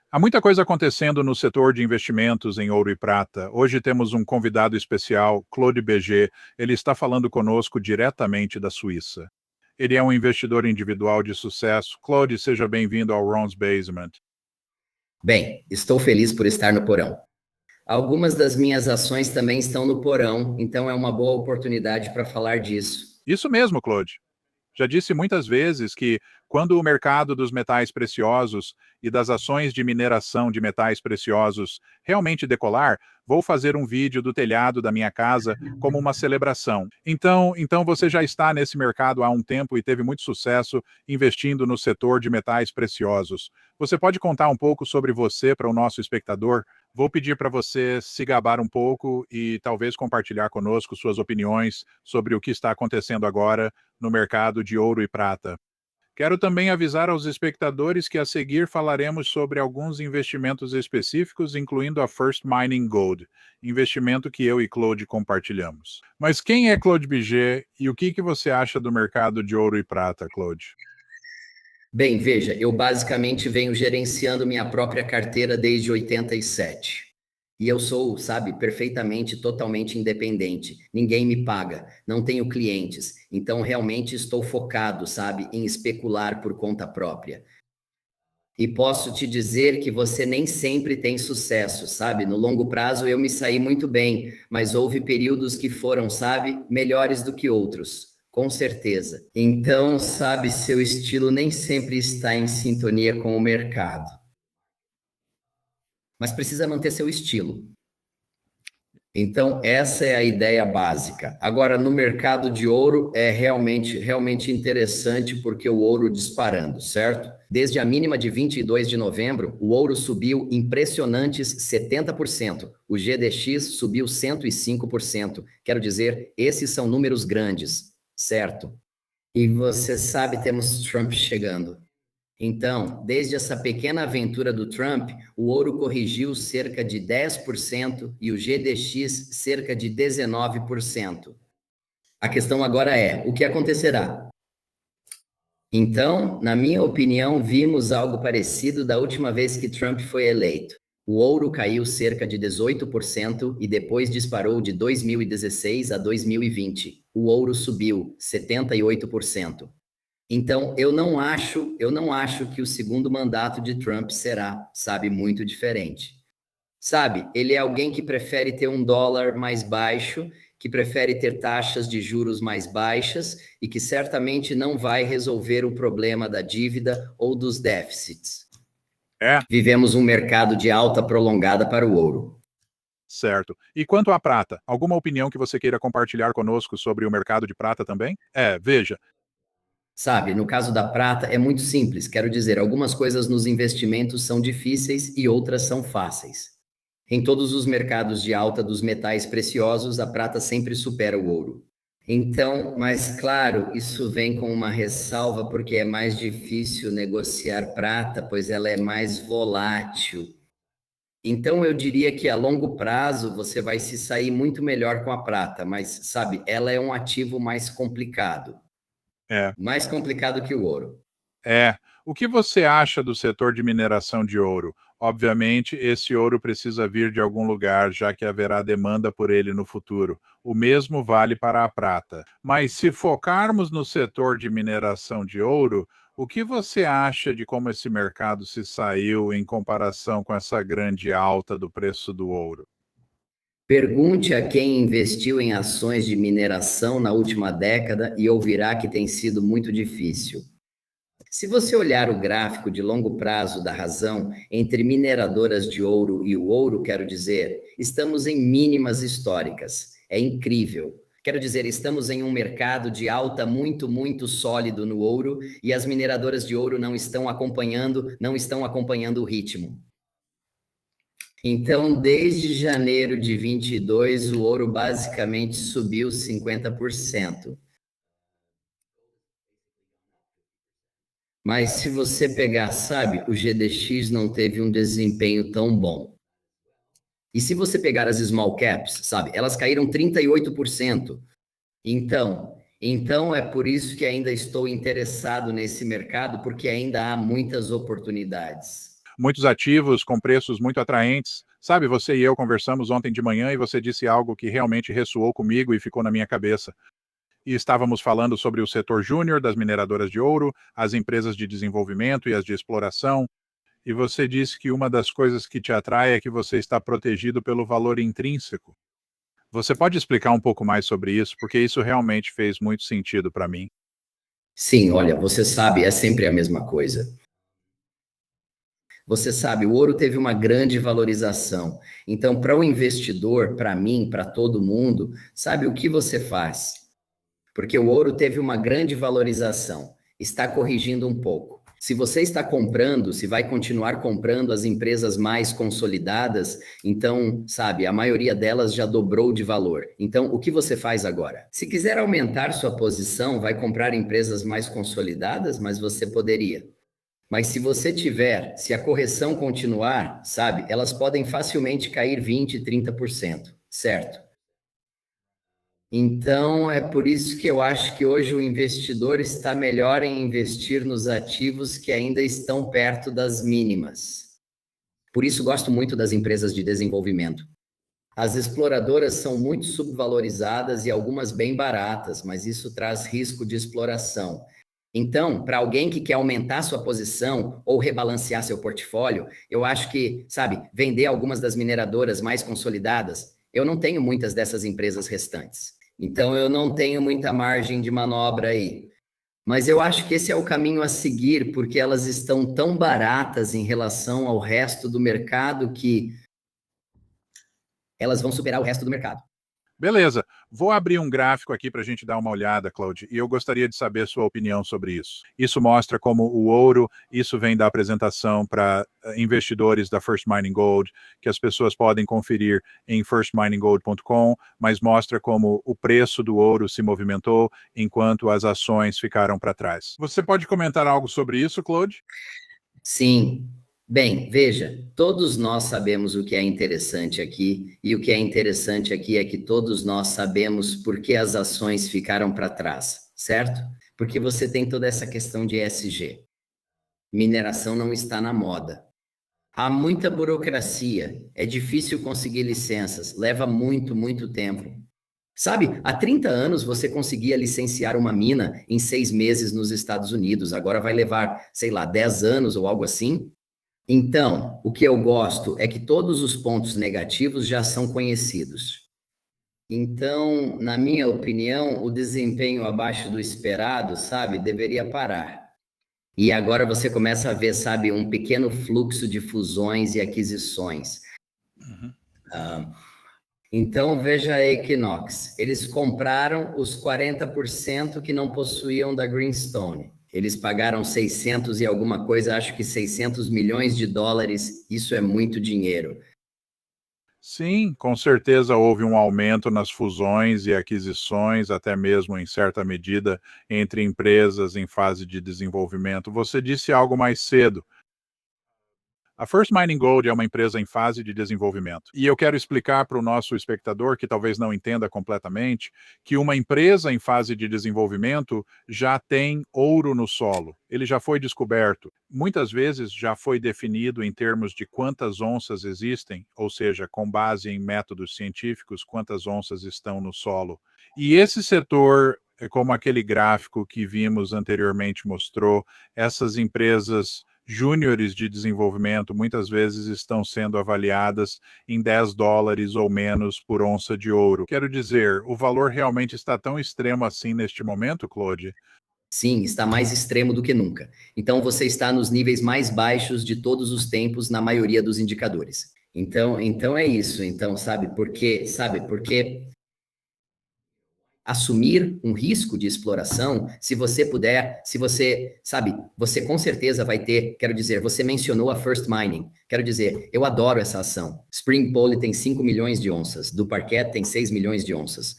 Há muita coisa acontecendo no setor de investimentos em ouro e prata. Hoje temos um convidado especial, Claude BG. Ele está falando conosco diretamente da Suíça. Ele é um investidor individual de sucesso. Claude, seja bem-vindo ao Ron's Basement. Bem, estou feliz por estar no porão. Algumas das minhas ações também estão no porão, então é uma boa oportunidade para falar disso. Isso mesmo, Claude. Já disse muitas vezes que, quando o mercado dos metais preciosos e das ações de mineração de metais preciosos realmente decolar, vou fazer um vídeo do telhado da minha casa como uma celebração. Então você já está nesse mercado há um tempo e teve muito sucesso investindo no setor de metais preciosos. Você pode contar um pouco sobre você para o nosso espectador? Vou pedir para você se gabar um pouco e talvez compartilhar conosco suas opiniões sobre o que está acontecendo agora no mercado de ouro e prata. Quero também avisar aos espectadores que a seguir falaremos sobre alguns investimentos específicos, incluindo a First Mining Gold, investimento que eu e Claude compartilhamos. Mas quem é Claude Biget e o que você acha do mercado de ouro e prata, Claude? Bem, veja, eu basicamente venho gerenciando minha própria carteira desde 87. E eu sou, sabe, perfeitamente, totalmente independente. Ninguém me paga, não tenho clientes. Então, realmente estou focado, sabe, em especular por conta própria. E posso te dizer que você nem sempre tem sucesso, sabe? No longo prazo eu me saí muito bem, mas houve períodos que foram, sabe, melhores do que outros, com certeza. Então, sabe, seu estilo nem sempre está em sintonia com o mercado. Mas precisa manter seu estilo. Então, essa é a ideia básica. Agora, no mercado de ouro, é realmente interessante porque o ouro disparando, certo? Desde a mínima de 22 de novembro, o ouro subiu impressionantes 70%. O GDX subiu 105%. Quero dizer, esses são números grandes, certo? E você sabe, temos Trump chegando. Então, desde essa pequena aventura do Trump, o ouro corrigiu cerca de 10% e o GDX cerca de 19%. A questão agora é, o que acontecerá? Então, na minha opinião, vimos algo parecido da última vez que Trump foi eleito. O ouro caiu cerca de 18% e depois disparou de 2016 a 2020. O ouro subiu 78%. Então, eu não acho que o segundo mandato de Trump será, sabe, muito diferente. Sabe, ele é alguém que prefere ter um dólar mais baixo, que prefere ter taxas de juros mais baixas e que certamente não vai resolver o problema da dívida ou dos déficits. É, Vivemos um mercado de alta prolongada para o ouro. certo. E quanto à prata, alguma opinião que você queira compartilhar conosco sobre o mercado de prata também? Veja, Sabe, no caso da prata é muito simples, quero dizer, algumas coisas nos investimentos são difíceis e outras são fáceis. Em todos os mercados de alta dos metais preciosos, a prata sempre supera o ouro. Então, mas claro, isso vem com uma ressalva porque é mais difícil negociar prata, pois ela é mais volátil. Então, eu diria que a longo prazo você vai se sair muito melhor com a prata, mas sabe, ela é um ativo é. mais complicado que o ouro. É. O que você acha do setor de mineração de ouro? Obviamente, esse ouro precisa vir de algum lugar, já que haverá demanda por ele no futuro. O mesmo vale para a prata. Mas se focarmos no setor de mineração de ouro, o que você acha de como esse mercado se saiu em comparação com essa grande alta do preço do ouro? Pergunte a quem investiu em ações de mineração na última década e ouvirá que tem sido muito difícil. Se você olhar o gráfico de longo prazo da razão entre mineradoras de ouro e o ouro, quero dizer, estamos em mínimas históricas. É incrível. Quero dizer, estamos em um mercado de alta muito sólido no ouro e as mineradoras de ouro não estão acompanhando o ritmo. Então, desde janeiro de 22, o ouro basicamente subiu 50%. Mas se você pegar, sabe, o GDX não teve um desempenho tão bom. E se você pegar as small caps, sabe, elas caíram 38%. Então é por isso que ainda estou interessado nesse mercado, porque ainda há muitas oportunidades. muitos ativos com preços muito atraentes. Sabe, você e eu conversamos ontem de manhã e você disse algo que realmente ressoou comigo e ficou na minha cabeça. E estávamos falando sobre o setor júnior das mineradoras de ouro, as empresas de desenvolvimento e as de exploração. E você disse que uma das coisas que te atrai é que você está protegido pelo valor intrínseco. Você pode explicar um pouco mais sobre isso? Porque isso realmente fez muito sentido para mim. Sim, olha, você sabe, é sempre a mesma coisa. Você sabe, o ouro teve uma grande valorização. Então, para o investidor, para mim, para todo mundo, sabe o que você faz? Porque o ouro teve uma grande valorização. Está corrigindo um pouco. Se você está comprando, se vai continuar comprando as empresas mais consolidadas, então, sabe, a maioria delas já dobrou de valor. Então, o que você faz agora? Se quiser aumentar sua posição, vai comprar empresas mais consolidadas, mas você poderia. Mas se você tiver, se a correção continuar, sabe, elas podem facilmente cair 20, 30%, certo? Então, é por isso que eu acho que hoje o investidor está melhor em investir nos ativos que ainda estão perto das mínimas. Por isso, gosto muito das empresas de desenvolvimento. As exploradoras são muito subvalorizadas e algumas bem baratas, mas isso traz risco de exploração. Então, para alguém que quer aumentar sua posição ou rebalancear seu portfólio, eu acho que, sabe, vender algumas das mineradoras mais consolidadas, eu não tenho muitas dessas empresas restantes. Então, eu não tenho muita margem de manobra aí. Mas eu acho que esse é o caminho a seguir, porque elas estão tão baratas em relação ao resto do mercado que elas vão superar o resto do mercado. Beleza, vou abrir um gráfico aqui para a gente dar uma olhada, Claude, e eu gostaria de saber sua opinião sobre isso. Isso mostra como o ouro, isso vem da apresentação para investidores da First Mining Gold, que as pessoas podem conferir em firstmininggold.com, mas mostra como o preço do ouro se movimentou enquanto as ações ficaram para trás. Você pode comentar algo sobre isso, Claude? Sim. Bem, veja, todos nós sabemos o que é interessante aqui, e o que é interessante aqui é que todos nós sabemos por que as ações ficaram para trás, certo? Porque você tem toda essa questão de ESG. Mineração não está na moda. Há muita burocracia, é difícil conseguir licenças, leva muito, muito tempo. Sabe, há 30 anos você conseguia licenciar uma mina em 6 meses nos Estados Unidos, agora vai levar, sei lá, 10 anos ou algo assim. Então, o que eu gosto é que todos os pontos negativos já são conhecidos. Então, na minha opinião, o desempenho abaixo do esperado, sabe, deveria parar. E agora você começa a ver, sabe, um pequeno fluxo de fusões e aquisições. Então, veja a Equinox. Eles compraram os 40% que não possuíam da Greenstone. Eles pagaram 600 e alguma coisa, acho que 600 milhões de dólares. Isso é muito dinheiro. Sim, com certeza houve um aumento nas fusões e aquisições, até mesmo em certa medida, entre empresas em fase de desenvolvimento. Você disse algo mais cedo. A First Mining Gold é uma empresa em fase de desenvolvimento. E eu quero explicar para o nosso espectador, que talvez não entenda completamente, que uma empresa em fase de desenvolvimento já tem ouro no solo. Ele já foi descoberto. Muitas vezes já foi definido em termos de quantas onças existem, ou seja, com base em métodos científicos, quantas onças estão no solo. E esse setor, como aquele gráfico que vimos anteriormente mostrou, essas empresas júniores de desenvolvimento muitas vezes estão sendo avaliadas em 10 dólares ou menos por onça de ouro. Quero dizer, o valor realmente está tão extremo assim neste momento, Claude? Sim, está mais extremo do que nunca. Então, você está nos níveis mais baixos de todos os tempos na maioria dos indicadores. Então é isso. Então, sabe, porque assumir um risco de exploração, se você puder, se você, sabe, você com certeza vai ter, quero dizer, você mencionou a First Mining, quero dizer, eu adoro essa ação. Spring Pole tem 5 milhões de onças, do Parquet tem 6 milhões de onças.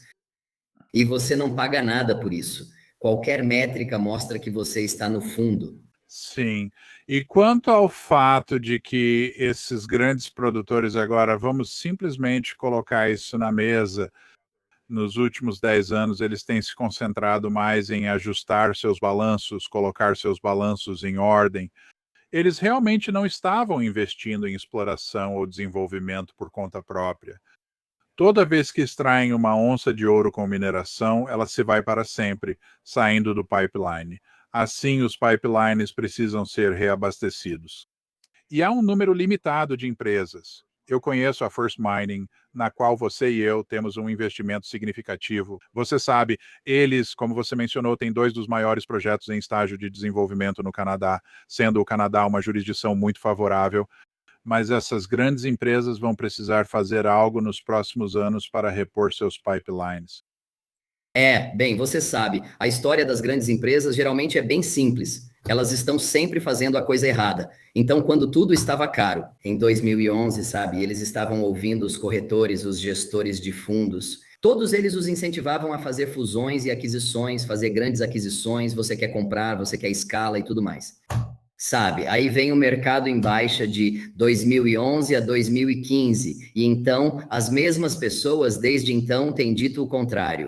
E você não paga nada por isso. Qualquer métrica mostra que você está no fundo. Sim. E quanto ao fato de que esses grandes produtores agora, vamos simplesmente colocar isso na mesa, nos últimos 10 anos, eles têm se concentrado mais em ajustar seus balanços, colocar seus balanços em ordem, Eles realmente não estavam investindo em exploração ou desenvolvimento por conta própria. Toda vez que extraem uma onça de ouro com mineração, ela se vai para sempre, saindo do pipeline. Assim, os pipelines precisam ser reabastecidos. E há um número limitado de empresas. Eu conheço a First Mining, na qual você e eu temos um investimento significativo. Você sabe, eles, como você mencionou, têm dois dos maiores projetos em estágio de desenvolvimento no Canadá, sendo o Canadá uma jurisdição muito favorável. Mas essas grandes empresas vão precisar fazer algo nos próximos anos para repor seus pipelines. Bem, você sabe, a história das grandes empresas geralmente é bem simples. Elas estão sempre fazendo a coisa errada. Então, quando tudo estava caro, em 2011, sabe, eles estavam ouvindo os corretores, os gestores de fundos. Todos eles os incentivavam a fazer fusões e aquisições, fazer grandes aquisições. Você quer comprar, você quer escala e tudo mais. Sabe, aí vem o mercado em baixa de 2011 a 2015. E então, as mesmas pessoas desde então têm dito o contrário.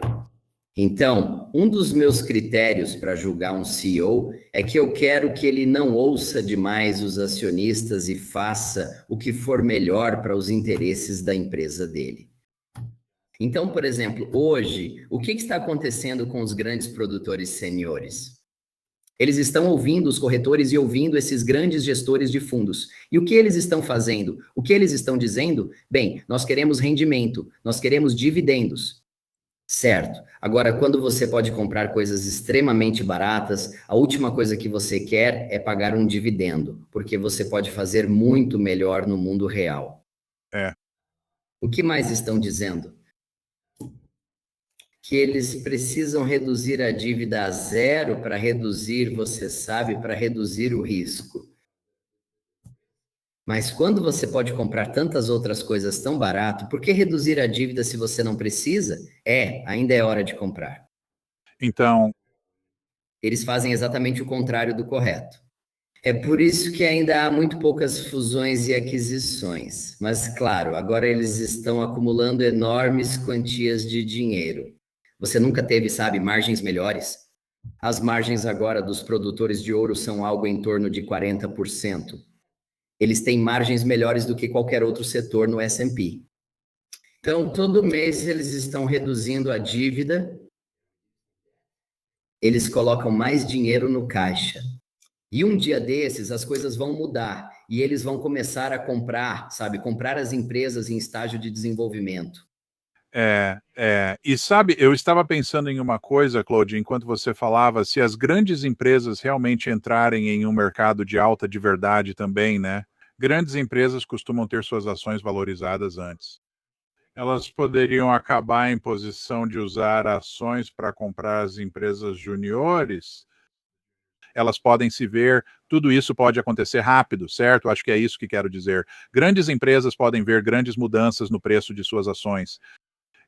Então, um dos meus critérios para julgar um CEO é que eu quero que ele não ouça demais os acionistas e faça o que for melhor para os interesses da empresa dele. Então, por exemplo, hoje, o que está acontecendo com os grandes produtores seniores? Eles estão ouvindo os corretores e ouvindo esses grandes gestores de fundos. E o que eles estão fazendo? O que eles estão dizendo? Bem, nós queremos rendimento, nós queremos dividendos. Certo. Agora, quando você pode comprar coisas extremamente baratas, a última coisa que você quer é pagar um dividendo, porque você pode fazer muito melhor no mundo real. É, O que mais estão dizendo? Que eles precisam reduzir a dívida a zero para reduzir, você sabe, para reduzir o risco. Mas quando você pode comprar tantas outras coisas tão barato, por que reduzir a dívida se você não precisa? Ainda é hora de comprar. então, Eles fazem exatamente o contrário do correto. É por isso que ainda há muito poucas fusões e aquisições. Mas, claro, agora eles estão acumulando enormes quantias de dinheiro. Você nunca teve, sabe, margens melhores? As margens agora dos produtores de ouro são algo em torno de 40%. Eles têm margens melhores do que qualquer outro setor no S&P. Então, todo mês eles estão reduzindo a dívida, eles colocam mais dinheiro no caixa. E um dia desses as coisas vão mudar e eles vão começar a comprar, sabe, comprar as empresas em estágio de desenvolvimento. E sabe, eu estava pensando em uma coisa, Claude, enquanto você falava, se as grandes empresas realmente entrarem em um mercado de alta de verdade também, né? Grandes empresas costumam ter suas ações valorizadas antes. Elas poderiam acabar em posição de usar ações para comprar as empresas juniores. Elas podem se ver, tudo isso pode acontecer rápido, certo? Acho que é isso que quero dizer. Grandes empresas podem ver grandes mudanças no preço de suas ações.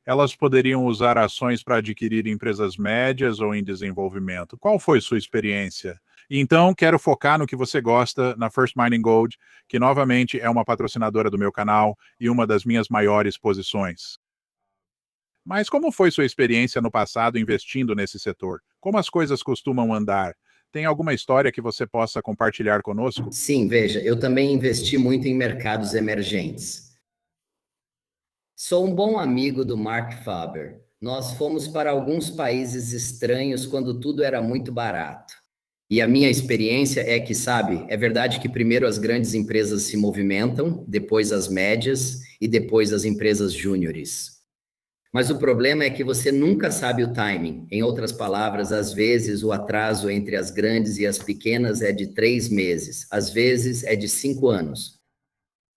Elas poderiam usar ações para adquirir empresas médias ou em desenvolvimento. Qual foi sua experiência? Então, quero focar no que você gosta na First Mining Gold, que novamente é uma patrocinadora do meu canal e uma das minhas maiores posições. Mas como foi sua experiência no passado investindo nesse setor? Como as coisas costumam andar? Tem alguma história que você possa compartilhar conosco? Sim, veja, eu também investi muito em mercados emergentes. Sou um bom amigo do Mark Faber. Nós fomos para alguns países estranhos quando tudo era muito barato. E a minha experiência é que, sabe, é verdade que primeiro as grandes empresas se movimentam, depois as médias e depois as empresas júniores. Mas o problema é que você nunca sabe o timing. Em outras palavras, às vezes o atraso entre as grandes e as pequenas é de 3 meses, às vezes é de 5 anos.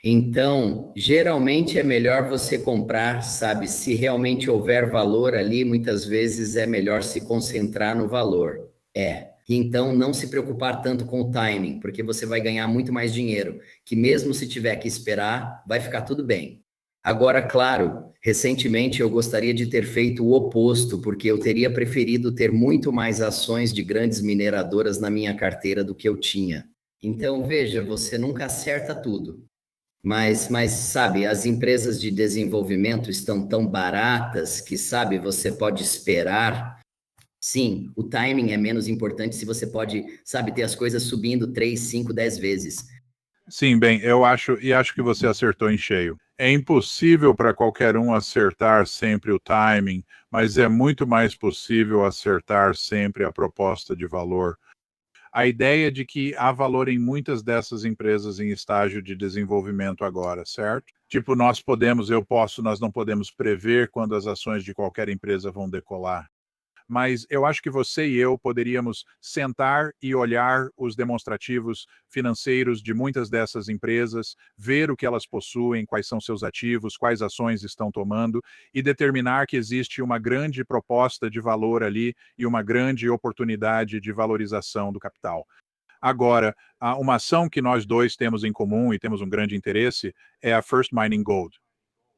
Então, geralmente é melhor você comprar, sabe? Se realmente houver valor ali, muitas vezes é melhor se concentrar no valor. Então, não se preocupar tanto com o timing, porque você vai ganhar muito mais dinheiro, que mesmo se tiver que esperar, vai ficar tudo bem. Agora, claro, recentemente eu gostaria de ter feito o oposto, porque eu teria preferido ter muito mais ações de grandes mineradoras na minha carteira do que eu tinha. Então, veja, você nunca acerta tudo. Mas, sabe, as empresas de desenvolvimento estão tão baratas que, sabe, você pode esperar Sim, o timing é menos importante se você pode, sabe, ter as coisas subindo 3, 5, 10 vezes. Sim, bem, eu acho que você acertou em cheio. É impossível para qualquer um acertar sempre o timing, mas é muito mais possível acertar sempre a proposta de valor. A ideia de que há valor em muitas dessas empresas em estágio de desenvolvimento agora, certo? Tipo, eu posso, nós não podemos prever quando as ações de qualquer empresa vão decolar. Mas eu acho que você e eu poderíamos sentar e olhar os demonstrativos financeiros de muitas dessas empresas, ver o que elas possuem, quais são seus ativos, quais ações estão tomando e determinar que existe uma grande proposta de valor ali e uma grande oportunidade de valorização do capital. Agora, uma ação que nós dois temos em comum e temos um grande interesse é a First Mining Gold.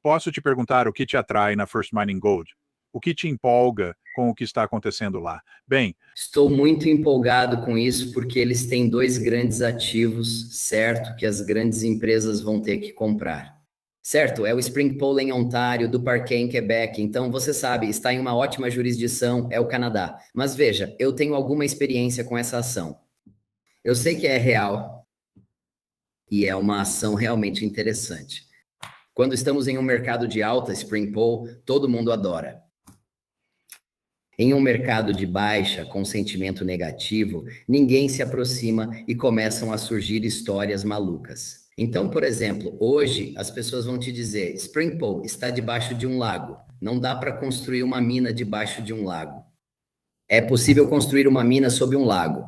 Posso te perguntar o que te atrai na First Mining Gold? O que te empolga com o que está acontecendo lá? Bem, Estou muito empolgado com isso porque eles têm dois grandes ativos, certo? Que as grandes empresas vão ter que comprar. Certo, é o Spring Pole em Ontário, do Parquet em Quebec. Então, você sabe, está em uma ótima jurisdição, é o Canadá. Mas veja, eu tenho alguma experiência com essa ação. Eu sei que é real e é uma ação realmente interessante. Quando estamos em um mercado de alta, Spring Pole, todo mundo adora. Em um mercado de baixa, com sentimento negativo, ninguém se aproxima e começam a surgir histórias malucas. Então, por exemplo, hoje as pessoas vão te dizer: Spring Pole está debaixo de um lago. Não dá para construir uma mina debaixo de um lago. É possível construir uma mina sob um lago.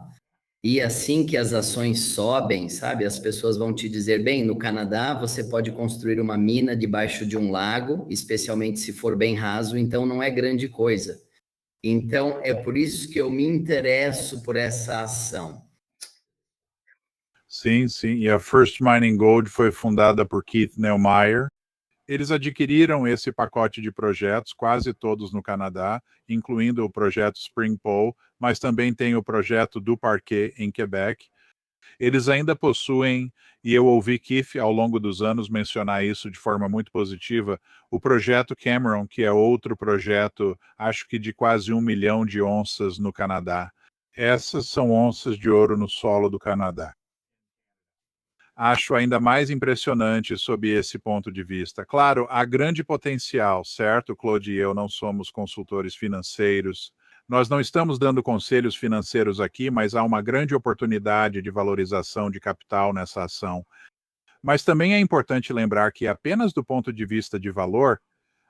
E assim que as ações sobem, sabe, as pessoas vão te dizer: bem, no Canadá você pode construir uma mina debaixo de um lago, especialmente se for bem raso, então não é grande coisa. Então, é por isso que eu me interesso por essa ação. sim, sim. E a First Mining Gold foi fundada por Keith Neumeyer. Eles adquiriram esse pacote de projetos, quase todos no Canadá, incluindo o projeto Spring Pole, mas também tem o projeto do Parquet em Quebec. Eles ainda possuem, e eu ouvi Keith ao longo dos anos mencionar isso de forma muito positiva, o projeto Cameron, que é outro projeto, acho que de quase 1 milhão de onças no Canadá. Essas são onças de ouro no solo do Canadá. Acho ainda mais impressionante sob esse ponto de vista. Claro, há grande potencial, certo? Claude e eu não somos consultores financeiros. Nós não estamos dando conselhos financeiros aqui, mas há uma grande oportunidade de valorização de capital nessa ação. Mas também é importante lembrar que, apenas do ponto de vista de valor,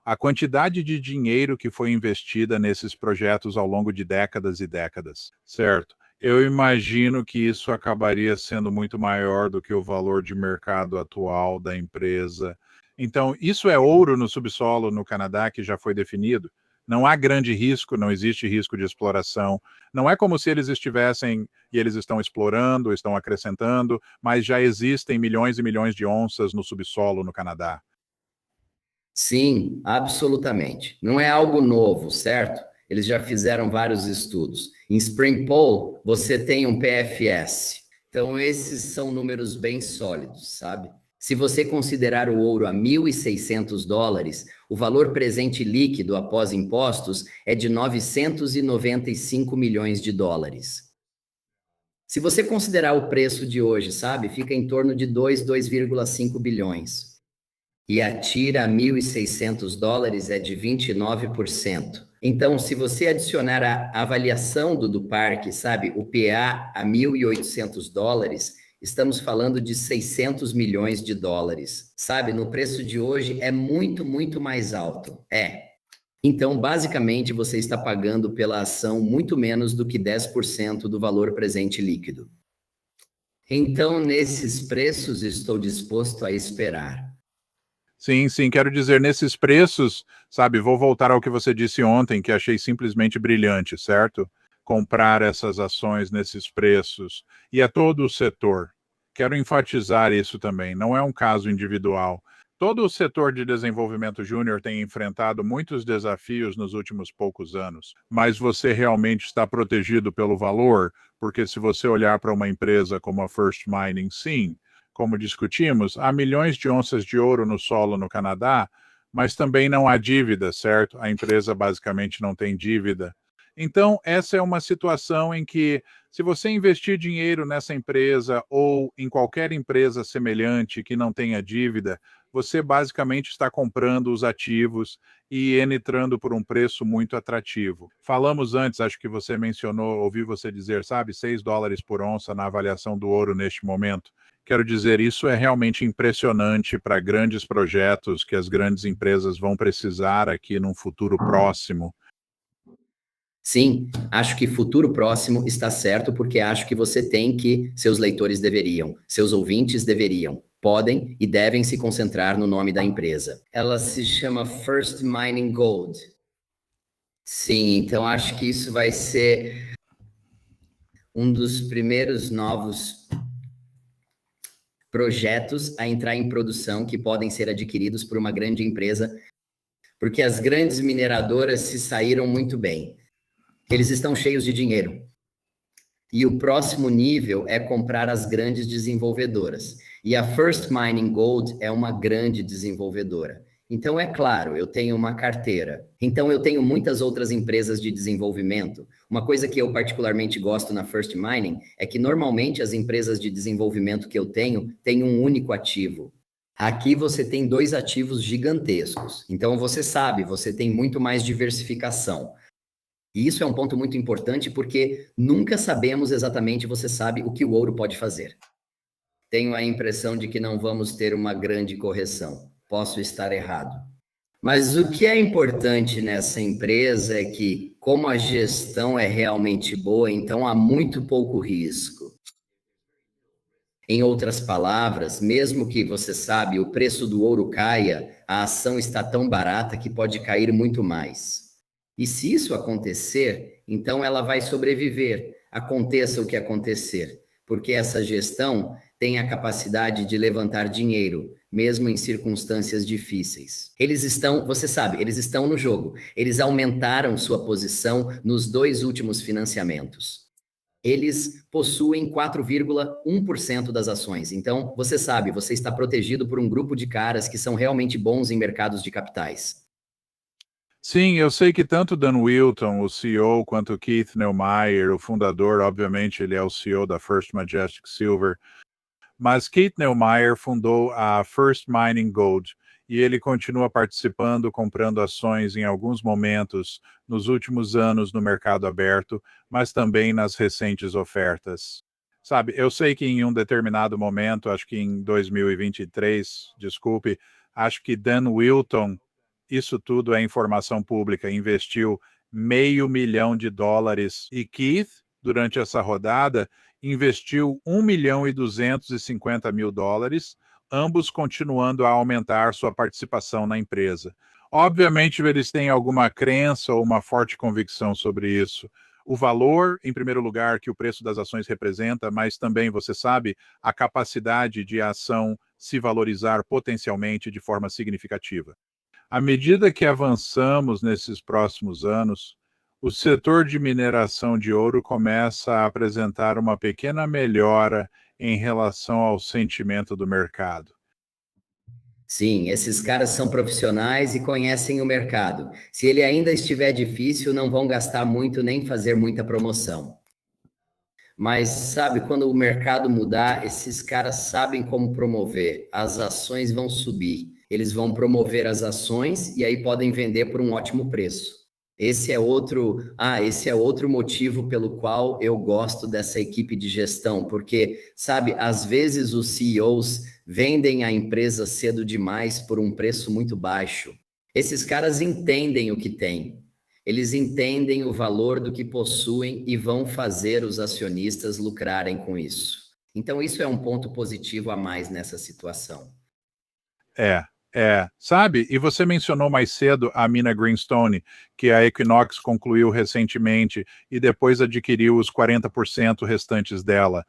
a quantidade de dinheiro que foi investida nesses projetos ao longo de décadas e décadas, certo? Eu imagino que isso acabaria sendo muito maior do que o valor de mercado atual da empresa. Então, isso é ouro no subsolo no Canadá que já foi definido. Não há grande risco, não existe risco de exploração. Não é como se eles estivessem e eles estão explorando, estão acrescentando, mas já existem milhões e milhões de onças no subsolo no Canadá. Sim, absolutamente. Não é algo novo, certo? Eles já fizeram vários estudos. Em Spring Pole, você tem um PFS. Então, esses são números bem sólidos, sabe? Se você considerar o ouro a $1.600, o valor presente líquido após impostos é de 995 milhões de dólares. Se você considerar o preço de hoje, sabe, fica em torno de 2,5 bilhões. E a tira a $1.600 é de 29%. Então, se você adicionar a avaliação do parque, sabe, o PA a $1.800, estamos falando de 600 milhões de dólares. Sabe, no preço de hoje é muito, muito mais alto. É. Então, basicamente, você está pagando pela ação muito menos do que 10% do valor presente líquido. Então, nesses preços, estou disposto a esperar. Sim, sim, quero dizer, nesses preços, sabe, vou voltar ao que você disse ontem, que achei simplesmente brilhante, certo? Comprar essas ações nesses preços. E é todo o setor. Quero enfatizar isso também, não é um caso individual. Todo o setor de desenvolvimento júnior tem enfrentado muitos desafios nos últimos poucos anos, mas você realmente está protegido pelo valor, porque se você olhar para uma empresa como a First Mining, sim, como discutimos, há milhões de onças de ouro no solo no Canadá, mas também não há dívida, certo? A empresa basicamente não tem dívida. Então, essa é uma situação em que, se você investir dinheiro nessa empresa ou em qualquer empresa semelhante que não tenha dívida, você basicamente está comprando os ativos e entrando por um preço muito atrativo. Falamos antes, acho que você mencionou, ouvi você dizer, sabe, $6 por onça na avaliação do ouro neste momento. Quero dizer, isso é realmente impressionante para grandes projetos que as grandes empresas vão precisar aqui num futuro próximo. Sim, acho que futuro próximo está certo, porque acho que você tem que, seus leitores deveriam, seus ouvintes deveriam, podem e devem se concentrar no nome da empresa. Ela se chama First Mining Gold. Sim, então acho que isso vai ser um dos primeiros novos projetos a entrar em produção que podem ser adquiridos por uma grande empresa, porque as grandes mineradoras se saíram muito bem. Eles estão cheios de dinheiro. E o próximo nível é comprar as grandes desenvolvedoras. E a First Mining Gold é uma grande desenvolvedora. Então, é claro, eu tenho uma carteira. Então, eu tenho muitas outras empresas de desenvolvimento. Uma coisa que eu particularmente gosto na First Mining é que, normalmente, as empresas de desenvolvimento que eu tenho têm um único ativo. Aqui você tem 2 ativos gigantescos. Então, você sabe, você tem muito mais diversificação. E isso é um ponto muito importante porque nunca sabemos exatamente, você sabe, o que o ouro pode fazer. Tenho a impressão de que não vamos ter uma grande correção. Posso estar errado. Mas o que é importante nessa empresa é que, como a gestão é realmente boa, então há muito pouco risco. Em outras palavras, mesmo que você sabe, o preço do ouro caia, a ação está tão barata que pode cair muito mais. E se isso acontecer, então ela vai sobreviver, aconteça o que acontecer, porque essa gestão tem a capacidade de levantar dinheiro, mesmo em circunstâncias difíceis. Eles estão, você sabe, eles estão no jogo. Eles aumentaram sua posição nos 2 últimos financiamentos. Eles possuem 4,1% das ações. Então, você sabe, você está protegido por um grupo de caras que são realmente bons em mercados de capitais. Sim, eu sei que tanto Dan Wilton, o CEO, quanto Keith Neumeyer, o fundador, obviamente ele é o CEO da First Majestic Silver, mas Keith Neumeyer fundou a First Mining Gold e ele continua participando, comprando ações em alguns momentos nos últimos anos no mercado aberto, mas também nas recentes ofertas. Sabe, eu sei que em um determinado momento, acho que em 2023, desculpe, acho que Dan Wilton, isso tudo é informação pública, investiu $500 mil e Keith, durante essa rodada, investiu $1,250 mil, ambos continuando a aumentar sua participação na empresa. Obviamente, eles têm alguma crença ou uma forte convicção sobre isso. O valor, em primeiro lugar, que o preço das ações representa, mas também, você sabe, a capacidade de a ação se valorizar potencialmente de forma significativa. À medida que avançamos nesses próximos anos, o setor de mineração de ouro começa a apresentar uma pequena melhora em relação ao sentimento do mercado. Sim, esses caras são profissionais e conhecem o mercado. Se ele ainda estiver difícil, não vão gastar muito nem fazer muita promoção. Mas sabe, quando o mercado mudar, esses caras sabem como promover. As ações vão subir. Eles vão promover as ações e aí podem vender por um ótimo preço. Esse é outro motivo pelo qual eu gosto dessa equipe de gestão, porque, sabe, às vezes os CEOs vendem a empresa cedo demais por um preço muito baixo. Esses caras entendem o que têm. Eles entendem o valor do que possuem e vão fazer os acionistas lucrarem com isso. Então, isso é um ponto positivo a mais nessa situação. É, sabe, e você mencionou mais cedo a mina Greenstone, que a Equinox concluiu recentemente e depois adquiriu os 40% restantes dela.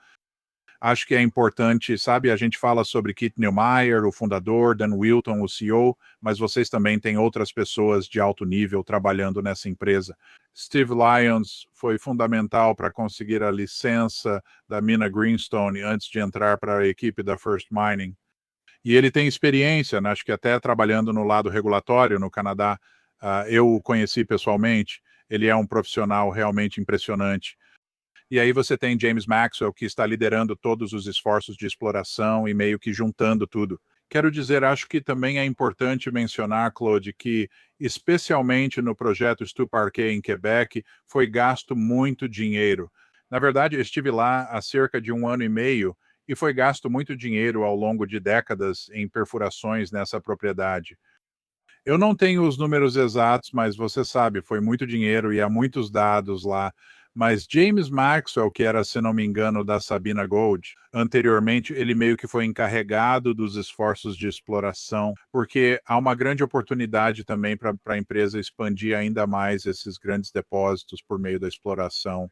Acho que é importante, sabe, a gente fala sobre Keith Neumeyer, o fundador, Dan Wilton, o CEO, mas vocês também têm outras pessoas de alto nível trabalhando nessa empresa. Steve Lyons foi fundamental para conseguir a licença da mina Greenstone antes de entrar para a equipe da First Mining. E ele tem experiência, né, acho que até trabalhando no lado regulatório no Canadá. Eu o conheci pessoalmente. Ele é um profissional realmente impressionante. E aí você tem James Maxwell, que está liderando todos os esforços de exploração e meio que juntando tudo. Quero dizer, acho que também é importante mencionar, Claude, que especialmente no projeto Stu Parquet em Quebec, foi gasto muito dinheiro. Na verdade, eu estive lá há cerca de 1 ano e meio e foi gasto muito dinheiro ao longo de décadas em perfurações nessa propriedade. Eu não tenho os números exatos, mas você sabe, foi muito dinheiro e há muitos dados lá. Mas James Maxwell, que era, se não me engano, da Sabina Gold, anteriormente, ele meio que foi encarregado dos esforços de exploração, porque há uma grande oportunidade também para a empresa expandir ainda mais esses grandes depósitos por meio da exploração.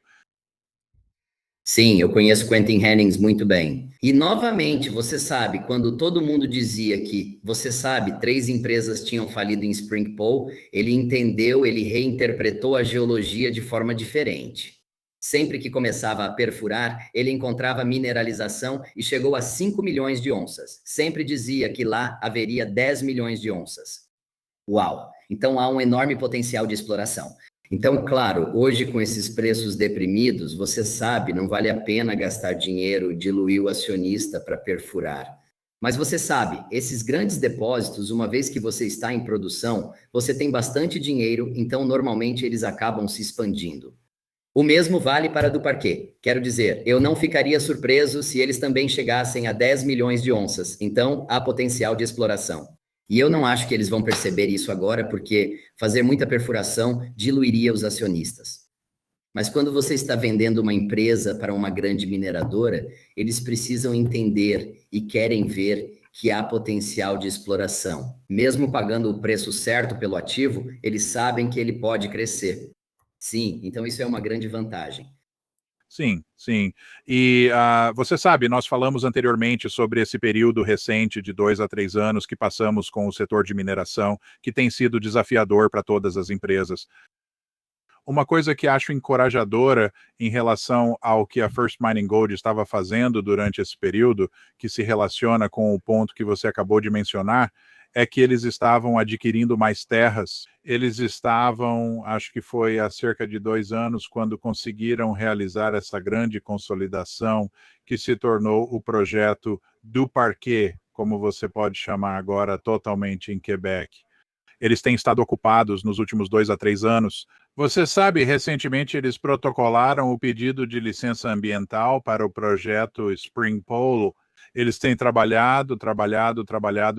Sim, eu conheço Quentin Hennings muito bem. E novamente, você sabe, quando todo mundo dizia que, você sabe, 3 empresas tinham falido em Spring Pole, ele entendeu, ele reinterpretou a geologia de forma diferente. Sempre que começava a perfurar, ele encontrava mineralização e chegou a 5 milhões de onças. Sempre dizia que lá haveria 10 milhões de onças. Uau! Então há um enorme potencial de exploração. Então, claro, hoje com esses preços deprimidos, você sabe, não vale a pena gastar dinheiro, diluir o acionista para perfurar. Mas você sabe, esses grandes depósitos, uma vez que você está em produção, você tem bastante dinheiro, então normalmente eles acabam se expandindo. O mesmo vale para do Parquet. Quero dizer, eu não ficaria surpreso se eles também chegassem a 10 milhões de onças. Então, há potencial de exploração. E eu não acho que eles vão perceber isso agora, porque fazer muita perfuração diluiria os acionistas. Mas quando você está vendendo uma empresa para uma grande mineradora, eles precisam entender e querem ver que há potencial de exploração. Mesmo pagando o preço certo pelo ativo, eles sabem que ele pode crescer. Sim, então isso é uma grande vantagem. Sim, sim. E você sabe, nós falamos anteriormente sobre esse período recente de 2 a 3 anos que passamos com o setor de mineração, que tem sido desafiador para todas as empresas. Uma coisa que acho encorajadora em relação ao que a First Mining Gold estava fazendo durante esse período, que se relaciona com o ponto que você acabou de mencionar, é que eles estavam adquirindo mais terras. Eles estavam, acho que foi há cerca de 2 anos, quando conseguiram realizar essa grande consolidação que se tornou o projeto do Parquet, como você pode chamar agora, totalmente em Quebec. Eles têm estado ocupados nos últimos 2 a 3 anos. Você sabe, recentemente eles protocolaram o pedido de licença ambiental para o projeto Spring Pole. Eles têm trabalhado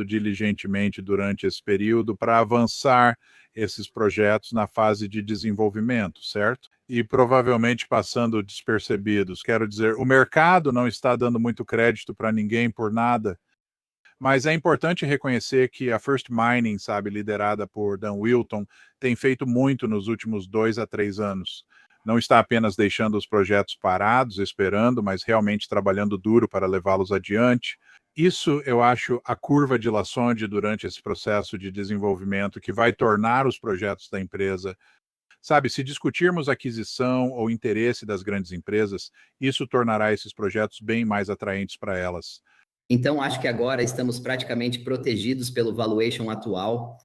diligentemente durante esse período para avançar esses projetos na fase de desenvolvimento, certo? E provavelmente passando despercebidos. Quero dizer, o mercado não está dando muito crédito para ninguém por nada, mas é importante reconhecer que a First Mining, sabe, liderada por Dan Wilton, tem feito muito nos últimos 2 a 3 anos. Não está apenas deixando os projetos parados, esperando, mas realmente trabalhando duro para levá-los adiante. Isso eu acho a curva de Lassonde durante esse processo de desenvolvimento que vai tornar os projetos da empresa. Sabe, se discutirmos aquisição ou interesse das grandes empresas, isso tornará esses projetos bem mais atraentes para elas. Então, acho que agora estamos praticamente protegidos pelo valuation atual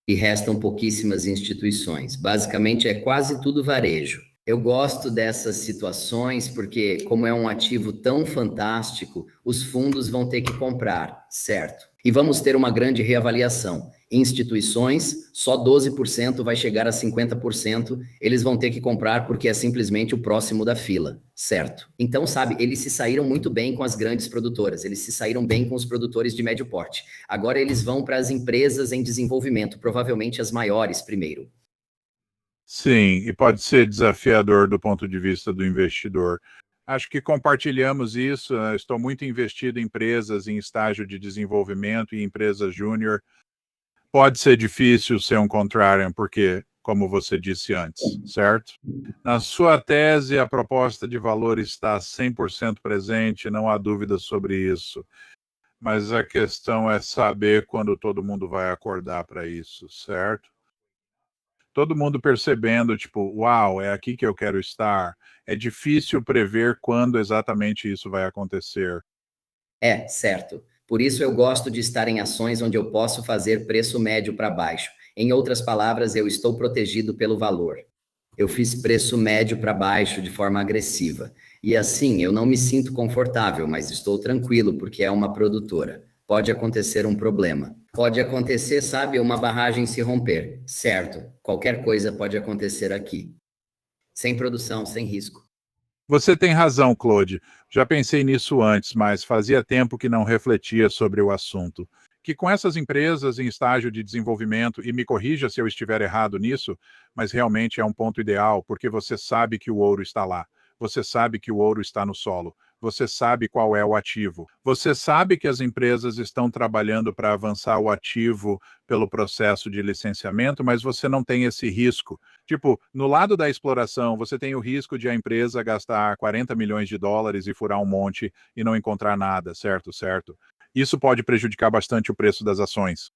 e restam pouquíssimas instituições. Basicamente, é quase tudo varejo. Eu gosto dessas situações porque, como é um ativo tão fantástico, os fundos vão ter que comprar, certo? E vamos ter uma grande reavaliação. Instituições, só 12% vai chegar a 50%, eles vão ter que comprar porque é simplesmente o próximo da fila, certo? Então, sabe, eles se saíram muito bem com as grandes produtoras, eles se saíram bem com os produtores de médio porte. Agora eles vão para as empresas em desenvolvimento, provavelmente as maiores primeiro. Sim, e pode ser desafiador do ponto de vista do investidor. Acho que compartilhamos isso. Estou muito investido em empresas em estágio de desenvolvimento e empresas júnior. Pode ser difícil ser um contrarian, porque, como você disse antes, certo? Na sua tese, a proposta de valor está 100% presente, não há dúvida sobre isso. Mas a questão é saber quando todo mundo vai acordar para isso, certo? Todo mundo percebendo, tipo, uau, é aqui que eu quero estar. É difícil prever quando exatamente isso vai acontecer. É, certo. Por isso eu gosto de estar em ações onde eu posso fazer preço médio para baixo. Em outras palavras, eu estou protegido pelo valor. Eu fiz preço médio para baixo de forma agressiva. E assim, eu não me sinto confortável, mas estou tranquilo porque é uma produtora. Pode acontecer um problema. Pode acontecer, sabe, uma barragem se romper. Certo, qualquer coisa pode acontecer aqui. Sem produção, sem risco. Você tem razão, Claude. Já pensei nisso antes, mas fazia tempo que não refletia sobre o assunto. Que com essas empresas em estágio de desenvolvimento, e me corrija se eu estiver errado nisso, mas realmente é um ponto ideal, porque você sabe que o ouro está lá. Você sabe que o ouro está no solo. Você sabe qual é o ativo. Você sabe que as empresas estão trabalhando para avançar o ativo pelo processo de licenciamento, mas você não tem esse risco. Tipo, no lado da exploração, você tem o risco de a empresa gastar 40 milhões de dólares e furar um monte e não encontrar nada, certo? Certo. Isso pode prejudicar bastante o preço das ações.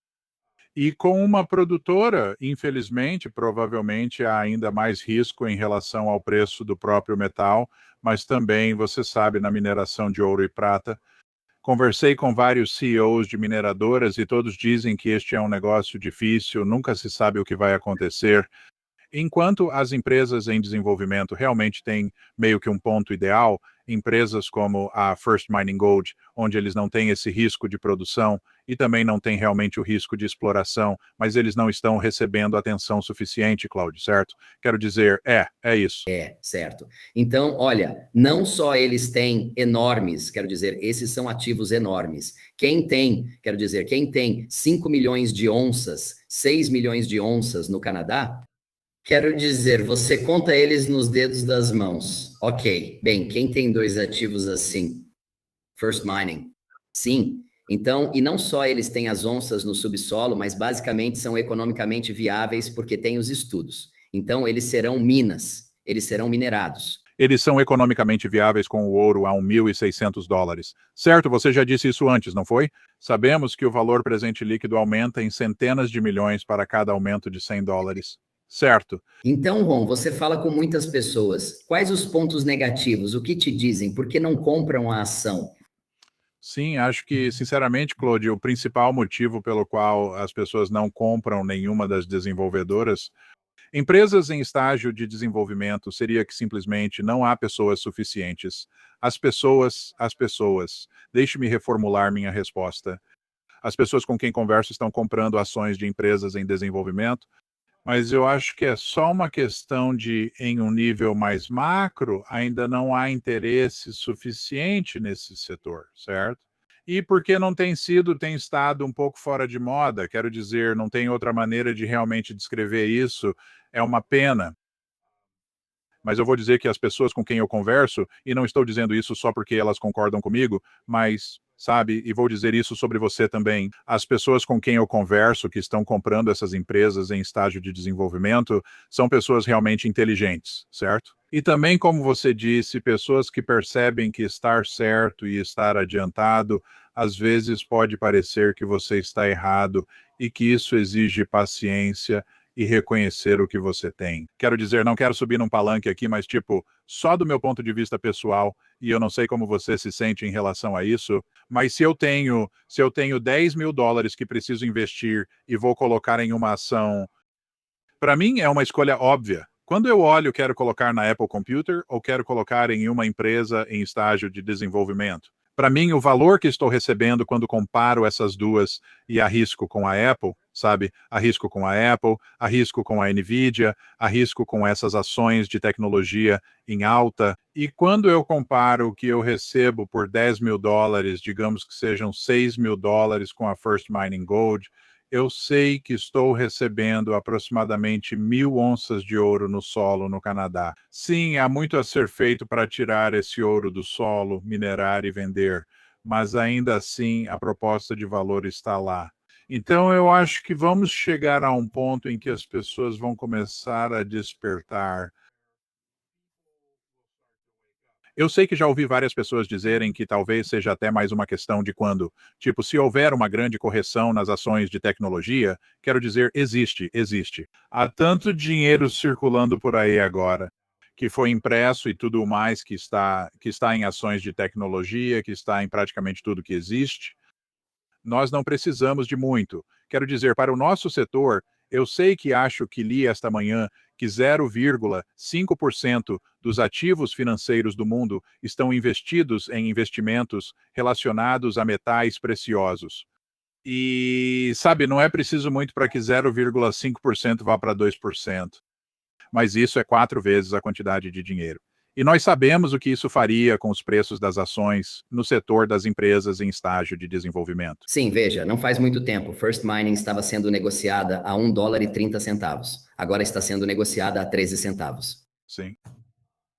E com uma produtora, infelizmente, provavelmente há ainda mais risco em relação ao preço do próprio metal, mas também, você sabe, na mineração de ouro e prata. Conversei com vários CEOs de mineradoras e todos dizem que este é um negócio difícil, nunca se sabe o que vai acontecer. Enquanto as empresas em desenvolvimento realmente têm meio que um ponto ideal, empresas como a First Mining Gold, onde eles não têm esse risco de produção e também não têm realmente o risco de exploração, mas eles não estão recebendo atenção suficiente, Claudio, certo? Quero dizer, é isso. É, certo. Então, olha, não só eles têm enormes, quero dizer, esses são ativos enormes. Quero dizer, quem tem 5 milhões de onças, 6 milhões de onças no Canadá, quero dizer, você conta eles nos dedos das mãos. Ok, bem, quem tem dois ativos assim? First Mining. Sim. Então, e não só eles têm as onças no subsolo, mas basicamente são economicamente viáveis porque têm os estudos. Então, eles serão minas, eles serão minerados. Eles são economicamente viáveis com o ouro a 1.600 dólares. Certo, você já disse isso antes, não foi? Sabemos que o valor presente líquido aumenta em centenas de milhões para cada aumento de 100 dólares. Certo. Então, Ron, você fala com muitas pessoas. Quais os pontos negativos? O que te dizem? Por que não compram a ação? Sim, acho que, sinceramente, Claude, o principal motivo pelo qual as pessoas não compram nenhuma das desenvolvedoras, empresas em estágio de desenvolvimento, seria que simplesmente não há pessoas suficientes. As pessoas. Deixe-me reformular minha resposta. As pessoas com quem converso estão comprando ações de empresas em desenvolvimento, mas eu acho que é só uma questão de, em um nível mais macro, ainda não há interesse suficiente nesse setor, certo? E porque não tem estado um pouco fora de moda, quero dizer, não tem outra maneira de realmente descrever isso, é uma pena. Mas eu vou dizer que as pessoas com quem eu converso, e não estou dizendo isso só porque elas concordam comigo, mas, sabe, e vou dizer isso sobre você também, as pessoas com quem eu converso, que estão comprando essas empresas em estágio de desenvolvimento, são pessoas realmente inteligentes, certo? E também, como você disse, pessoas que percebem que estar certo e estar adiantado, às vezes pode parecer que você está errado e que isso exige paciência e reconhecer o que você tem. Quero dizer, não quero subir num palanque aqui, mas tipo, só do meu ponto de vista pessoal, e eu não sei como você se sente em relação a isso, mas se eu tenho 10 mil dólares que preciso investir e vou colocar em uma ação, para mim é uma escolha óbvia. Quando eu olho, quero colocar na Apple Computer ou quero colocar em uma empresa em estágio de desenvolvimento? Para mim, o valor que estou recebendo quando comparo essas duas e arrisco com a Apple, sabe? Arrisco com a Apple, arrisco com a Nvidia, arrisco com essas ações de tecnologia em alta. E quando eu comparo o que eu recebo por 10 mil dólares, digamos que sejam 6 mil dólares com a First Mining Gold, eu sei que estou recebendo aproximadamente 1.000 onças de ouro no solo no Canadá. Sim, há muito a ser feito para tirar esse ouro do solo, minerar e vender, mas ainda assim a proposta de valor está lá. Então eu acho que vamos chegar a um ponto em que as pessoas vão começar a despertar. Eu sei que já ouvi várias pessoas dizerem que talvez seja até mais uma questão de quando, tipo, se houver uma grande correção nas ações de tecnologia, quero dizer, existe. Há tanto dinheiro circulando por aí agora, que foi impresso e tudo mais que está em ações de tecnologia, que está em praticamente tudo que existe. Nós não precisamos de muito. Quero dizer, para o nosso setor, Eu sei que acho que li esta manhã que 0,5% dos ativos financeiros do mundo estão investidos em investimentos relacionados a metais preciosos. E, sabe, não é preciso muito para que 0,5% vá para 2%, mas isso é 4 vezes a quantidade de dinheiro. E nós sabemos o que isso faria com os preços das ações no setor das empresas em estágio de desenvolvimento. Sim, veja, não faz muito tempo, First Mining estava sendo negociada a US$ 1,30. Agora está sendo negociada a 13 centavos. Sim.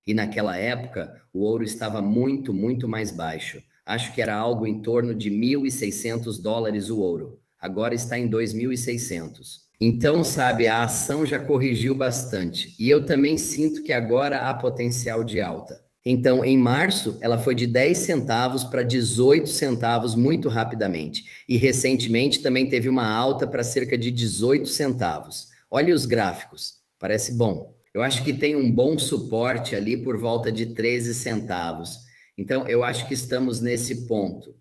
E naquela época, o ouro estava muito, muito mais baixo. Acho que era algo em torno de US$ 1.600 o ouro. Agora está em 2.600. Então, sabe, a ação já corrigiu bastante. E eu também sinto que agora há potencial de alta. Então, em março, ela foi de 10 centavos para 18 centavos muito rapidamente. E recentemente também teve uma alta para cerca de 18 centavos. Olhe os gráficos, parece bom. Eu acho que tem um bom suporte ali por volta de 13 centavos. Então, eu acho que estamos nesse ponto.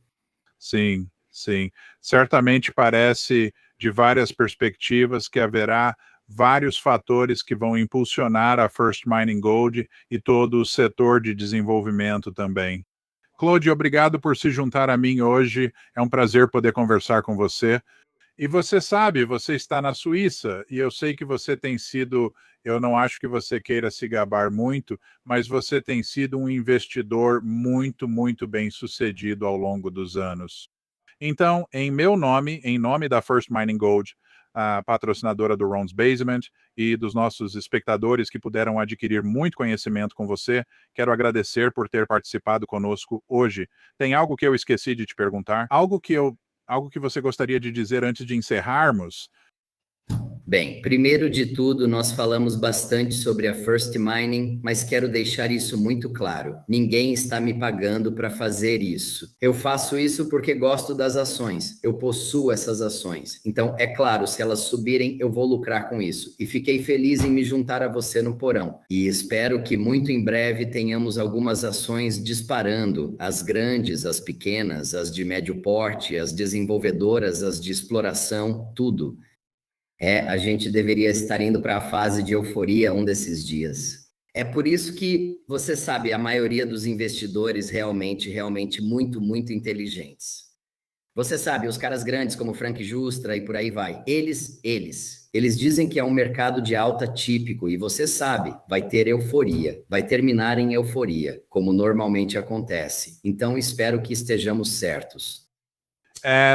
Sim, sim. Certamente parece, de várias perspectivas, que haverá vários fatores que vão impulsionar a First Mining Gold e todo o setor de desenvolvimento também. Claude, obrigado por se juntar a mim hoje. É um prazer poder conversar com você. E você sabe, você está na Suíça, e eu sei que você tem sido, eu não acho que você queira se gabar muito, mas você tem sido um investidor muito, muito bem sucedido ao longo dos anos. Então, em meu nome, em nome da First Mining Gold, a patrocinadora do Ron's Basement, e dos nossos espectadores que puderam adquirir muito conhecimento com você, quero agradecer por ter participado conosco hoje. Tem algo que eu esqueci de te perguntar? Algo que você gostaria de dizer antes de encerrarmos? Bem, primeiro de tudo, nós falamos bastante sobre a First Mining, mas quero deixar isso muito claro. Ninguém está me pagando para fazer isso. Eu faço isso porque gosto das ações. Eu possuo essas ações. Então, é claro, se elas subirem, eu vou lucrar com isso. E fiquei feliz em me juntar a você no porão. E espero que muito em breve tenhamos algumas ações disparando. As grandes, as pequenas, as de médio porte, as desenvolvedoras, as de exploração, tudo. A gente deveria estar indo para a fase de euforia um desses dias. É por isso que, você sabe, a maioria dos investidores realmente muito, muito inteligentes. Você sabe, os caras grandes como Frank Justra e por aí vai, eles dizem que é um mercado de alta típico e você sabe, vai ter euforia, vai terminar em euforia, como normalmente acontece. Então, espero que estejamos certos.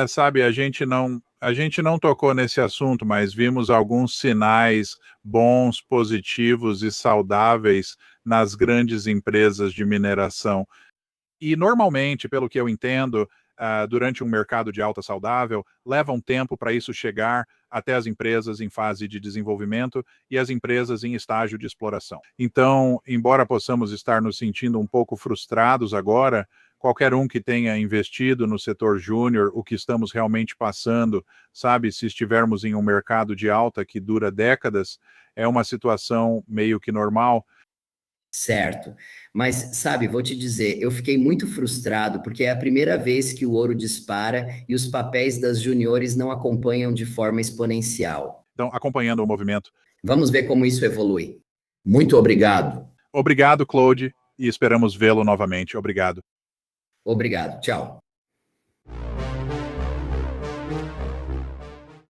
Sabe, a gente não tocou nesse assunto, mas vimos alguns sinais bons, positivos e saudáveis nas grandes empresas de mineração. E normalmente, pelo que eu entendo, durante um mercado de alta saudável, leva um tempo para isso chegar até as empresas em fase de desenvolvimento e as empresas em estágio de exploração. Então, embora possamos estar nos sentindo um pouco frustrados agora, qualquer um que tenha investido no setor júnior, o que estamos realmente passando, sabe, se estivermos em um mercado de alta que dura décadas, é uma situação meio que normal. Certo. Mas, sabe, vou te dizer, eu fiquei muito frustrado porque é a primeira vez que o ouro dispara e os papéis das juniores não acompanham de forma exponencial. Então, acompanhando o movimento. Vamos ver como isso evolui. Muito obrigado. Obrigado, Claude, e esperamos vê-lo novamente. Obrigado. Obrigado. Tchau.